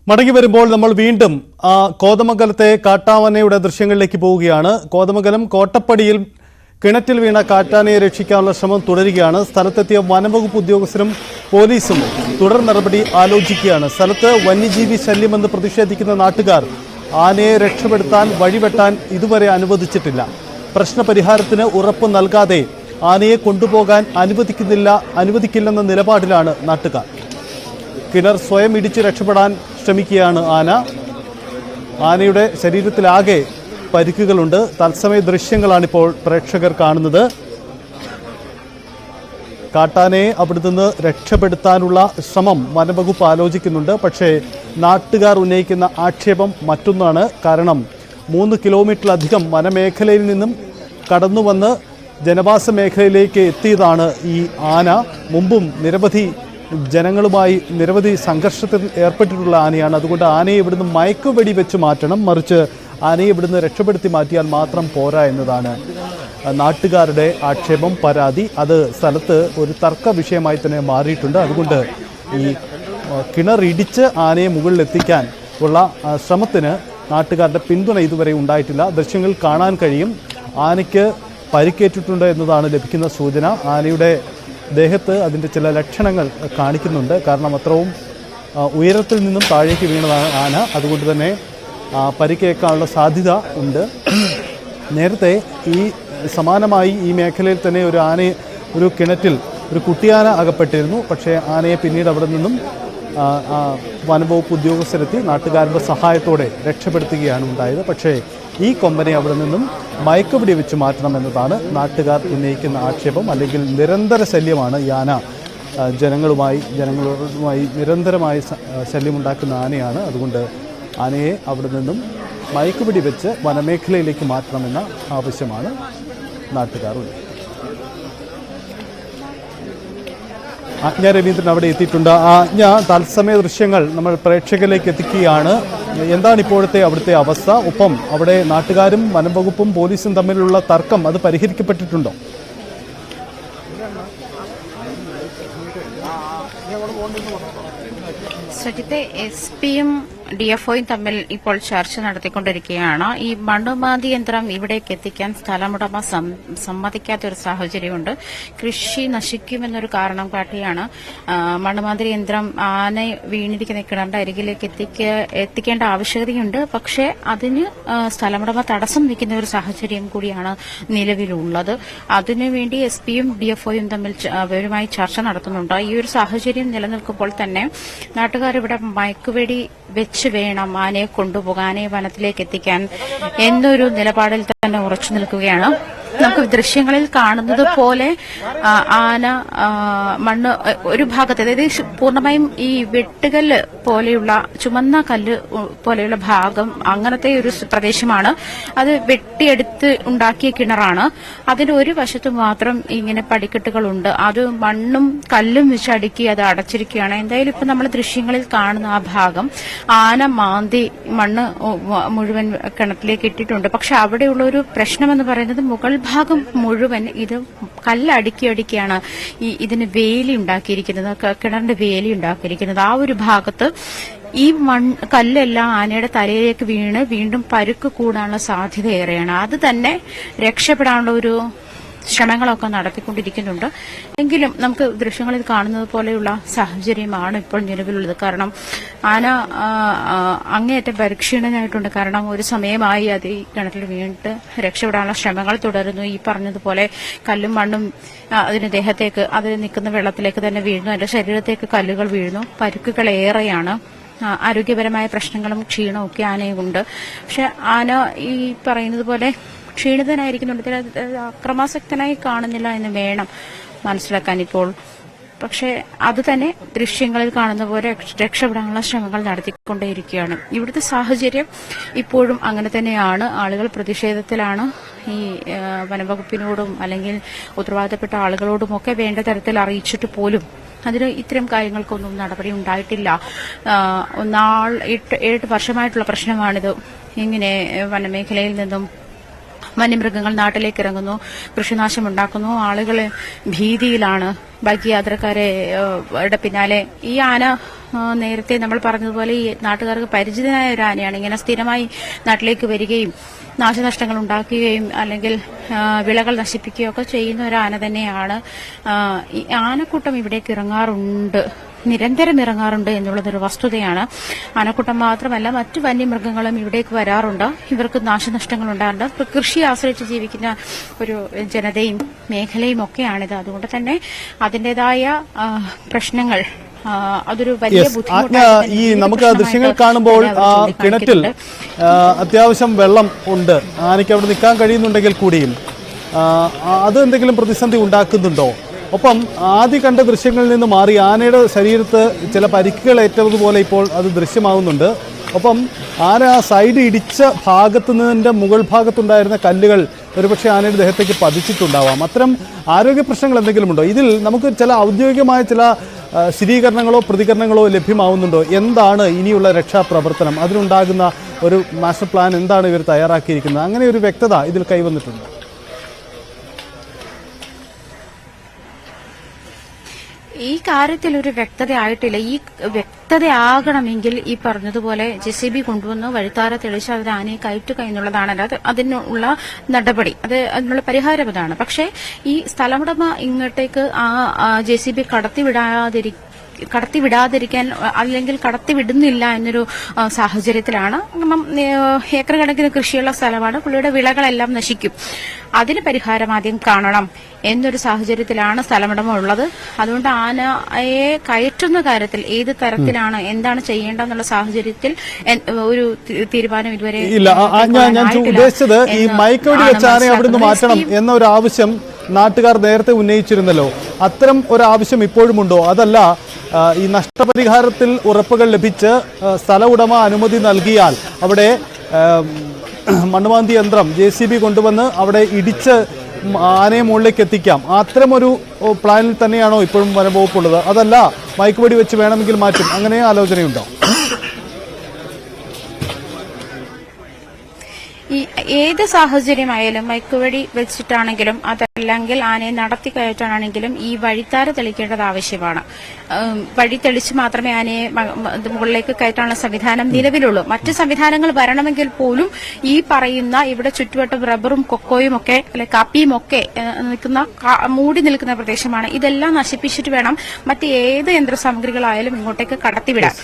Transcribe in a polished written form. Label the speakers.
Speaker 1: മടങ്ങി വരുമ്പോൾ നമ്മൾ വീണ്ടും കോതമംഗലത്തെ കാട്ടാനയുടെ ദൃശ്യങ്ങളിലേക്ക് പോവുകയാണ്. കോതമംഗലം കോട്ടപ്പടിയിൽ കിണറ്റിൽ വീണ കാട്ടാനയെ രക്ഷിക്കാനുള്ള ശ്രമം തുടരുകയാണ്. സ്ഥലത്തെത്തിയ വനംവകുപ്പ് ഉദ്യോഗസ്ഥരും പോലീസും തുടർ നടപടി ആലോചിക്കുകയാണ്. സ്ഥലത്ത് വന്യജീവി ശല്യമെന്ന് പ്രതിഷേധിക്കുന്ന നാട്ടുകാർ ആനയെ രക്ഷപ്പെടുത്താൻ വഴിവെട്ടാൻ ഇതുവരെ അനുവദിച്ചിട്ടില്ല. പ്രശ്നപരിഹാരത്തിന് ഉറപ്പ് നൽകാതെ ആനയെ കൊണ്ടുപോകാൻ അനുവദിക്കില്ലെന്ന നിലപാടിലാണ് നാട്ടുകാർ. കിണർ സ്വയം ഇടിച്ച് രക്ഷപ്പെടാൻ ശ്രമിക്കുകയാണ് ആനയുടെ ശരീരത്തിലാകെ പരിക്കുകളുണ്ട്. തത്സമയ ദൃശ്യങ്ങളാണിപ്പോൾ പ്രേക്ഷകർ കാണുന്നത്. കാട്ടാനയെ അവിടുന്ന് രക്ഷപ്പെടുത്താനുള്ള ശ്രമം വനംവകുപ്പ് ആലോചിക്കുന്നുണ്ട്. പക്ഷേ നാട്ടുകാർ ഉന്നയിക്കുന്ന ആക്ഷേപം മറ്റൊന്നാണ്. കാരണം 3 കിലോമീറ്ററിലധികം വനമേഖലയിൽ നിന്നും കടന്നുവന്ന് ജനവാസ മേഖലയിലേക്ക് എത്തിയതാണ് ഈ ആന. മുമ്പും നിരവധി സംഘർഷത്തിൽ ഏർപ്പെട്ടിട്ടുള്ള ആനയാണ്. അതുകൊണ്ട് ആനയെ ഇവിടുന്ന് മയക്കുവെടി വെച്ച് മാറ്റണം, മറിച്ച് ആനയെ ഇവിടുന്ന് രക്ഷപ്പെടുത്തി മാറ്റിയാൽ മാത്രം പോരാ എന്നതാണ് നാട്ടുകാരുടെ ആക്ഷേപം, പരാതി. അത് സ്ഥലത്ത് ഒരു തർക്ക വിഷയമായി തന്നെ മാറിയിട്ടുണ്ട്. അതുകൊണ്ട് ഈ കിണർ ഇടിച്ച് ആനയെ മുകളിലെത്തിക്കാൻ ഉള്ള ശ്രമത്തിന് നാട്ടുകാരുടെ പിന്തുണ ഇതുവരെ ഉണ്ടായിട്ടില്ല. ദൃശ്യങ്ങൾ കാണാൻ കഴിയും. ആനയ്ക്ക് പരിക്കേറ്റിട്ടുണ്ട് എന്നതാണ് ലഭിക്കുന്ന സൂചന. ആനയുടെ ദേഹത്ത് അതിൻ്റെ ചില ലക്ഷണങ്ങൾ കാണിക്കുന്നുണ്ട്. കാരണം അത്രയും ഉയരത്തിൽ നിന്നും താഴേക്ക് വീണതാണ് ആന. അതുകൊണ്ട് തന്നെ പരിക്കേൽക്കാനുള്ള സാധ്യത ഉണ്ട്. നേരത്തെ സമാനമായി ഈ മേഖലയിൽ തന്നെ ഒരു കിണറ്റിൽ ഒരു കുട്ടിയാന അകപ്പെട്ടിരുന്നു. പക്ഷേ ആനയെ പിന്നീട് അവിടെ നിന്നും വനംവകുപ്പ് ഉദ്യോഗസ്ഥരെത്തി നാട്ടുകാരുടെ സഹായത്തോടെ രക്ഷപ്പെടുത്തുകയാണ് ഉണ്ടായത്. പക്ഷേ ഈ കൊമ്പനെ അവിടെ നിന്നും മയക്കുപിടി വെച്ച് മാറ്റണമെന്നതാണ് നാട്ടുകാർ ഉന്നയിക്കുന്ന ആക്ഷേപം. അല്ലെങ്കിൽ നിരന്തര ശല്യമാണ് ഈ ആന. ജനങ്ങളുമായി നിരന്തരമായി ശല്യമുണ്ടാക്കുന്ന ആനയാണ്. അതുകൊണ്ട് ആനയെ അവിടെ നിന്നും മയക്കുപിടി വെച്ച് വനമേഖലയിലേക്ക് മാറ്റണമെന്ന ആവശ്യമാണ് നാട്ടുകാർ ഉള്ളത്. ആജ്ഞ രവീന്ദ്രൻ അവിടെ എത്തിയിട്ടുണ്ട്. ആജ്ഞ, തത്സമയ ദൃശ്യങ്ങൾ നമ്മൾ പ്രേക്ഷകരിലേക്ക് എത്തിക്കുകയാണ്. എന്താണ് ഇപ്പോഴത്തെ അവിടുത്തെ അവസ്ഥ? ഒപ്പം അവിടെ നാട്ടുകാരും വനംവകുപ്പും പോലീസും തമ്മിലുള്ള തർക്കം അത് പരിഹരിക്കപ്പെട്ടിട്ടുണ്ടോ?
Speaker 2: സജിത്തെ, SP-യും DFOയും തമ്മിൽ ഇപ്പോൾ ചർച്ച നടത്തിക്കൊണ്ടിരിക്കുകയാണ്. ഈ മണ്ണുമാന്തി യന്ത്രം ഇവിടേക്ക് എത്തിക്കാൻ സ്ഥലമുടമ സമ്മതിക്കാത്തൊരു സാഹചര്യമുണ്ട്. കൃഷി നശിക്കുമെന്നൊരു കാരണം കാട്ടിയാണ് മണ്ണുമാന്തി യന്ത്രം ആന വീണിരിക്കുന്ന കിണറിന്റെ അരികിലേക്ക് എത്തിക്കേണ്ട ആവശ്യകതയുണ്ട്. പക്ഷേ അതിന് സ്ഥലമുടമ തടസ്സം നിൽക്കുന്ന ഒരു സാഹചര്യം കൂടിയാണ് നിലവിലുള്ളത്. അതിനുവേണ്ടി SP-യും DFOയും തമ്മിൽ അവരുമായി ചർച്ച നടത്തുന്നുണ്ട്. ഈ ഒരു സാഹചര്യം നിലനിൽക്കുമ്പോൾ തന്നെ നാട്ടുകാർ ഇവിടെ മയക്കുവെടി വെച്ച് വേണം ആനയെ കൊണ്ടുപോകാൻ, ആനയെ വനത്തിലേക്ക് എത്തിക്കാൻ എന്നൊരു നിലപാടിൽ തന്നെ ഉറച്ചു നിൽക്കുകയാണ്. നമുക്ക് ദൃശ്യങ്ങളിൽ കാണുന്നത് പോലെ ആന മണ്ണ് ഒരു ഭാഗത്ത്, അതായത് പൂർണ്ണമായും ഈ വെട്ടുകല്ല് പോലെയുള്ള ചുമന്ന കല്ല് പോലെയുള്ള ഭാഗം, അങ്ങനത്തെ ഒരു പ്രദേശമാണ്. അത് വെട്ടിയെടുത്ത് ഉണ്ടാക്കിയ കിണറാണ്. അതിന് ഒരു വശത്ത് മാത്രം ഇങ്ങനെ പടിക്കെട്ടുകളുണ്ട്. അത് മണ്ണും കല്ലും വെച്ച് അടുക്കി അത് അടച്ചിരിക്കുകയാണ്. എന്തായാലും ഇപ്പൊ നമ്മൾ ദൃശ്യങ്ങളിൽ കാണുന്ന ആ ഭാഗം ആന മാന്തി മണ്ണ് മുഴുവൻ കിണറ്റിലേക്ക് ഇട്ടിട്ടുണ്ട്. പക്ഷെ അവിടെയുള്ള ഒരു പ്രശ്നമെന്ന് പറയുന്നത് മുകൾ ഭാഗം മുഴുവൻ ഇത് കല്ലടുക്കിയാണ് ഇതിന് വേലി ഉണ്ടാക്കിയിരിക്കുന്നത്, കിണറിന്റെ വേലി ഉണ്ടാക്കിയിരിക്കുന്നത്. ആ ഒരു ഭാഗത്ത് ഈ കല്ലെല്ലാം ആനയുടെ തലയിലേക്ക് വീണ് വീണ്ടും പരുക്ക് കൂടാനുള്ള സാധ്യത ഏറെയാണ്. അത് തന്നെ രക്ഷപ്പെടാനുള്ള ഒരു ശ്രമങ്ങളൊക്കെ നടത്തിക്കൊണ്ടിരിക്കുന്നുണ്ട്. എങ്കിലും നമുക്ക് ദൃശ്യങ്ങളിൽ കാണുന്നത് പോലെയുള്ള സാഹചര്യമാണ് ഇപ്പോൾ നിലവിലുള്ളത്. കാരണം ആന അങ്ങേയറ്റം പരിക്ഷീണനായിട്ടുണ്ട്. കാരണം ഒരു സമയമായി അത് ഈ കിണറ്റിൽ വീണിട്ട് രക്ഷപ്പെടാനുള്ള ശ്രമങ്ങൾ തുടരുന്നു. ഈ പറഞ്ഞതുപോലെ കല്ലും മണ്ണും അതിന് ദേഹത്തേക്ക്, അത് നിൽക്കുന്ന വെള്ളത്തിലേക്ക് തന്നെ വീഴുന്നു. അതിന്റെ ശരീരത്തേക്ക് കല്ലുകൾ വീഴുന്നു. പരുക്കുകൾ ഏറെയാണ്. ആരോഗ്യപരമായ പ്രശ്നങ്ങളും ക്ഷീണവും ഒക്കെ ആനയുണ്ട്. പക്ഷെ ആന ഈ പറയുന്നത് പോലെ ക്ഷീണിതനായിരിക്കുന്നുണ്ട്. അക്രമാസക്തനായി കാണുന്നില്ല എന്ന് വേണം മനസ്സിലാക്കാൻ ഇപ്പോൾ. പക്ഷെ അത് തന്നെ ദൃശ്യങ്ങളിൽ കാണുന്ന പോലെ രക്ഷപ്പെടാനുള്ള ശ്രമങ്ങൾ നടത്തിക്കൊണ്ടേയിരിക്കുകയാണ്. ഇവിടുത്തെ സാഹചര്യം ഇപ്പോഴും അങ്ങനെ തന്നെയാണ്. ആളുകൾ പ്രതിഷേധത്തിലാണ്. ഈ വനംവകുപ്പിനോടും അല്ലെങ്കിൽ ഉത്തരവാദിത്തപ്പെട്ട ആളുകളോടുമൊക്കെ വേണ്ട തരത്തിൽ അറിയിച്ചിട്ട് പോലും അതിന് ഇത്തരം കാര്യങ്ങൾക്കൊന്നും നടപടി ഉണ്ടായിട്ടില്ല. 7 വർഷമായിട്ടുള്ള പ്രശ്നമാണിത്. ഇങ്ങനെ വനമേഖലയിൽ നിന്നും വന്യമൃഗങ്ങൾ നാട്ടിലേക്ക് ഇറങ്ങുന്നു, കൃഷിനാശം ഉണ്ടാക്കുന്നു, ആളുകൾ ഭീതിയിലാണ്. ബൈക്ക് യാത്രക്കാരെ പിന്നാലെ ഈ ആന നേരത്തെ നമ്മൾ പറഞ്ഞതുപോലെ ഈ നാട്ടുകാർക്ക് പരിചിതനായ ഒരു ആനയാണ്. ഇങ്ങനെ സ്ഥിരമായി നാട്ടിലേക്ക് വരികയും നാശനഷ്ടങ്ങൾ ഉണ്ടാക്കുകയും അല്ലെങ്കിൽ വിളകൾ നശിപ്പിക്കുകയും ഒക്കെ ചെയ്യുന്ന ഒരു ആന തന്നെയാണ്. ഈ ആനക്കൂട്ടം ഇവിടേക്ക് ഇറങ്ങാറുണ്ട്, നിരന്തരം ഇറങ്ങാറുണ്ട് എന്നുള്ളതൊരു വസ്തുതയാണ്. ആനക്കൂട്ടം മാത്രമല്ല, മറ്റു വന്യമൃഗങ്ങളും ഇവിടേക്ക് വരാറുണ്ട്. ഇവർക്ക് നാശനഷ്ടങ്ങൾ ഉണ്ടാകാറുണ്ട്. കൃഷി ആശ്രയിച്ച് ജീവിക്കുന്ന ഒരു ജനതയും മേഖലയും ഒക്കെയാണിത്. അതുകൊണ്ട് തന്നെ അതിന്റേതായ പ്രശ്നങ്ങൾ, അതൊരു വലിയ ബുദ്ധിമുട്ടാണ്.
Speaker 1: ഈ നമുക്ക് ദൃശ്യങ്ങൾ കാണുമ്പോൾ ആ കിണറ്റിൽ അത്യാവശ്യം വെള്ളം ഉണ്ട്. ആനയ്ക്ക് അവിടെ നിൽക്കാൻ കഴിയുന്നുണ്ടെങ്കിൽ കൂടിയും അത് എന്തെങ്കിലും പ്രതിസന്ധി ഉണ്ടാക്കുന്നുണ്ടോ? ഒപ്പം ആദ്യം കണ്ട ദൃശ്യങ്ങളിൽ നിന്ന് മാറി ആനയുടെ ശരീരത്ത് ചില പരിക്കുകൾ ഏറ്റതുപോലെ ഇപ്പോൾ അത് ദൃശ്യമാകുന്നുണ്ട്. ഒപ്പം ആന ആ സൈഡ് ഇടിച്ച ഭാഗത്തു നിന്നിൻ്റെ മുകൾ ഭാഗത്തുണ്ടായിരുന്ന കല്ലുകൾ ഒരുപക്ഷെ ആനയുടെ ദേഹത്തേക്ക് പതിച്ചിട്ടുണ്ടാവാം. അത്തരം ആരോഗ്യ പ്രശ്നങ്ങൾ എന്തെങ്കിലും ഉണ്ടോ? ഇതിൽ നമുക്ക് ചില ഔദ്യോഗികമായ ചില സ്ഥിരീകരണങ്ങളോ പ്രതികരണങ്ങളോ ലഭ്യമാവുന്നുണ്ടോ? എന്താണ് ഇനിയുള്ള രക്ഷാപ്രവർത്തനം? അതിനുണ്ടാകുന്ന ഒരു മാസ്റ്റർ പ്ലാൻ എന്താണ് ഇവർ തയ്യാറാക്കിയിരിക്കുന്നത്? അങ്ങനെ ഒരു വ്യക്തത ഇതിൽ കൈവന്നിട്ടുണ്ട്.
Speaker 2: ഈ കാര്യത്തിൽ ഒരു വ്യക്തത ആയിട്ടില്ല. ഈ വ്യക്തതയാകണമെങ്കിൽ ഈ പറഞ്ഞതുപോലെ JCB കൊണ്ടുവന്ന് വഴിത്താര തെളിച്ച് അതിന് ആനയെ കയറ്റുക എന്നുള്ളതാണ് അതിനുള്ള നടപടി, അതിനുള്ള പരിഹാരം അതാണ്. പക്ഷേ ഈ സ്ഥലമുടമ ഇങ്ങോട്ടേക്ക് JCB കടത്തിവിടാതിരിക്കാൻ അല്ലെങ്കിൽ കടത്തിവിടുന്നില്ല എന്നൊരു സാഹചര്യത്തിലാണ്. കാരണം ഏക്കർ കണക്കിന് കൃഷിയുള്ള സ്ഥലമാണ്, പുള്ളിയുടെ വിളകളെല്ലാം നശിക്കും. അതിന് പരിഹാരം ആദ്യം കാണണം എന്നൊരു സാഹചര്യത്തിലാണ് സ്ഥലമുടമ ഉള്ളത്. അതുകൊണ്ട് ആനയെ കയറ്റുന്ന കാര്യത്തിൽ ഏത് തരത്തിലാണ് എന്താണ് ചെയ്യേണ്ടതെന്നുള്ള സാഹചര്യത്തിൽ ഒരു തീരുമാനം ഇതുവരെ
Speaker 1: ഇല്ല. ഞാൻ ഉദ്ദേശിച്ചത് ഈ മയക്കുവെടി വെച്ച് ആനയെ അവിടുന്ന് മാറ്റണം എന്നൊരു ആവശ്യം നാട്ടുകാർ നേരത്തെ ഉന്നയിച്ചിരുന്നല്ലോ. അത്തരം ഒരു ആവശ്യം ഇപ്പോഴുമുണ്ടോ? അതല്ല, ഈ നഷ്ടപരിഹാരത്തിൽ ഉറപ്പുകൾ ലഭിച്ച് സ്ഥല ഉടമ അനുമതി നൽകിയാൽ അവിടെ മണ്ണുമാന്തി യന്ത്രം JCB കൊണ്ടുവന്ന് അവിടെ ഇടിച്ച് ആനയെ മുകളിലേക്ക് എത്തിക്കാം, അത്തരമൊരു പ്ലാനിൽ തന്നെയാണോ ഇപ്പോഴും വനംവകുപ്പുള്ളത്? അതല്ല, മയക്കുവെടി വെച്ച് വേണമെങ്കിൽ മാറ്റും, അങ്ങനെ ആലോചനയുണ്ടോ?
Speaker 2: ഈ ഏത് സാഹചര്യമായാലും മയക്കുവെടി വെച്ചിട്ടാണെങ്കിലും അതല്ലെങ്കിൽ ആനയെ നടത്തി കയറ്റാനാണെങ്കിലും ഈ വഴിത്താര തെളിക്കേണ്ടത് ആവശ്യമാണ്. വഴി തെളിച്ച് മാത്രമേ ആനയെ മുകളിലേക്ക് കയറ്റാനുള്ള സംവിധാനം നിലവിലുള്ളൂ. മറ്റ് സംവിധാനങ്ങൾ വരണമെങ്കിൽ പോലും ഈ പറയുന്ന ഇവിടെ ചുറ്റുവട്ടം റബ്ബറും കൊക്കോയും ഒക്കെ അല്ലെ കാപ്പിയും ഒക്കെ മൂടി നിൽക്കുന്ന പ്രദേശമാണ്. ഇതെല്ലാം നശിപ്പിച്ചിട്ട് വേണം മറ്റ് ഏത് യന്ത്രസാമഗ്രികളായാലും ഇങ്ങോട്ടേക്ക് കടത്തിവിടാൻ.